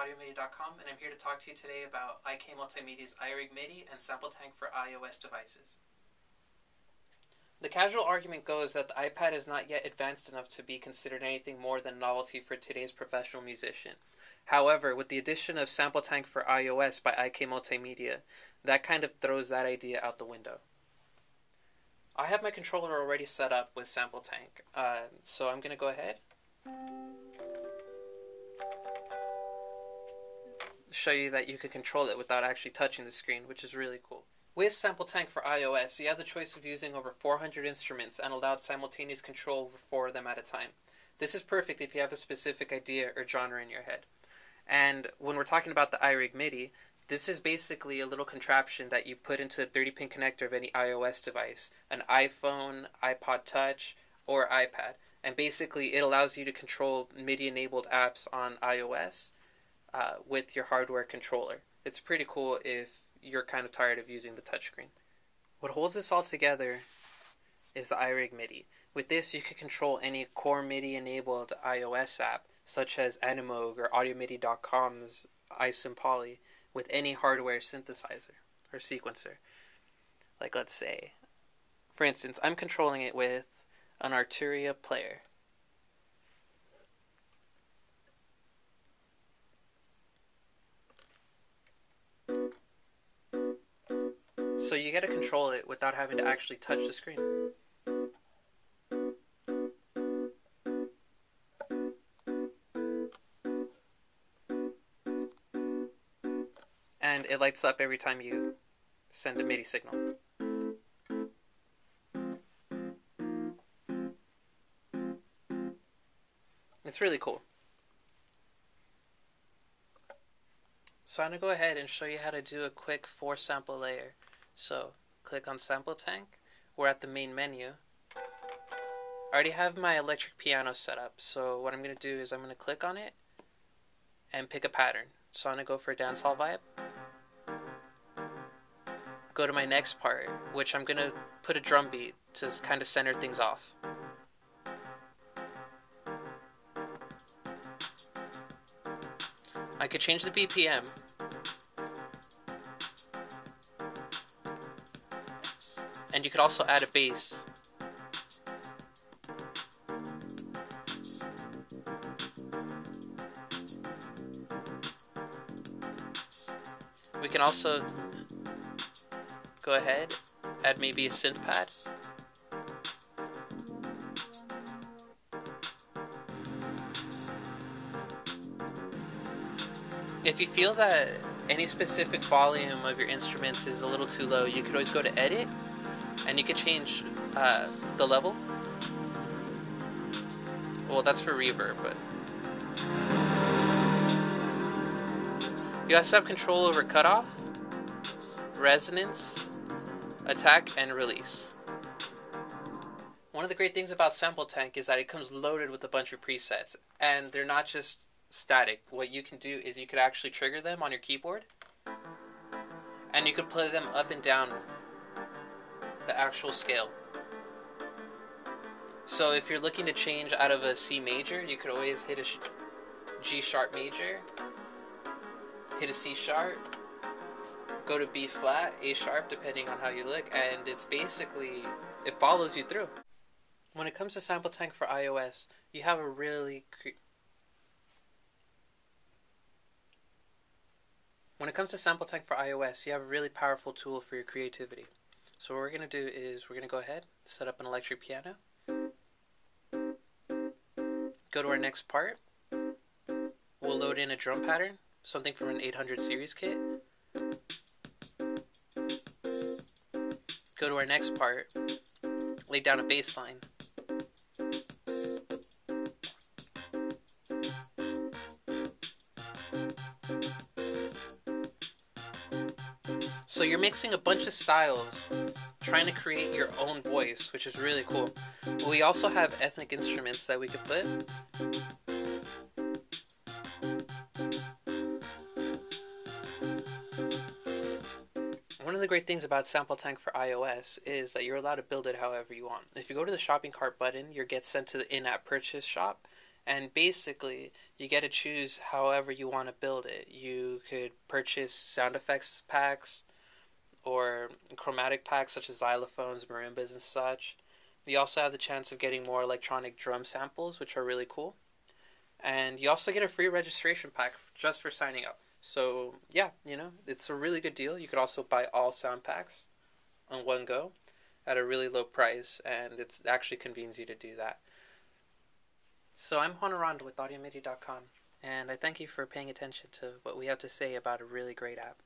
AudioMidi.com, and I'm here to talk to you today about IK Multimedia's iRig MIDI and SampleTank for iOS devices. The casual argument goes that the iPad is not yet advanced enough to be considered anything more than novelty for today's professional musician. However, with the addition of SampleTank for iOS by IK Multimedia, that kind of throws that idea out the window. I have my controller already set up with SampleTank, so I'm going to go ahead, show you that you can control it without actually touching the screen, which is really cool. With SampleTank for iOS, you have the choice of using over 400 instruments and allowed simultaneous control over 4 of them at a time. This is perfect if you have a specific idea or genre in your head. And when we're talking about the iRig MIDI, this is basically a little contraption that you put into the 30-pin connector of any iOS device, an iPhone, iPod Touch, or iPad. And basically it allows you to control MIDI-enabled apps on iOS with your hardware controller. It's pretty cool if you're kind of tired of using the touchscreen. What holds this all together is the iRig MIDI. With this, you can control any core MIDI-enabled iOS app, such as Animoog or AudioMidi.com's iSimpoli, with any hardware synthesizer or sequencer. Like, let's say, for instance, I'm controlling it with an Arturia player. So you get to control it without having to actually touch the screen. And it lights up every time you send a MIDI signal. It's really cool. So I'm going to go ahead and show you how to do a quick 4-sample layer. So click on SampleTank. We're at the main menu. I already have my electric piano set up, so what I'm going to do is I'm going to click on it and pick a pattern. So I'm going to go for a dancehall vibe. Go to my next part, which I'm going to put a drum beat to kind of center things off. I could change the BPM. And you could also add a bass. We can also go ahead, add maybe a synth pad. If you feel that any specific volume of your instruments is a little too low, you could always go to edit and you could change the level. Well, that's for reverb, but you also have control over cutoff, resonance, attack, and release. One of the great things about SampleTank is that it comes loaded with a bunch of presets, and they're not just static. What you can do is you could actually trigger them on your keyboard, and you could play them up and down the actual scale. So if you're looking to change out of a C major, you could always hit a G sharp major, hit a C sharp, go to B flat, A sharp, depending on how you look, and it's basically, it follows you through. When it comes to SampleTank for iOS, you have a really powerful tool for your creativity. So what we're going to do is we're going to go ahead, set up an electric piano, go to our next part, we'll load in a drum pattern, something from an 800 series kit, go to our next part, lay down a bass line, so you're mixing a bunch of styles, trying to create your own voice, which is really cool. We also have ethnic instruments that we could put. One of the great things about SampleTank for iOS is that you're allowed to build it however you want. If you go to the shopping cart button, you get sent to the in-app purchase shop, And basically, you get to choose however you want to build it. You could purchase sound effects packs or chromatic packs such as xylophones, marimbas, and such. You also have the chance of getting more electronic drum samples, which are really cool. And you also get a free registration pack just for signing up. So, yeah, it's a really good deal. You could also buy all sound packs on one go at a really low price, and it actually convenes you to do that. So, I'm Juan Aranda with AudioMidi.com, and I thank you for paying attention to what we have to say about a really great app.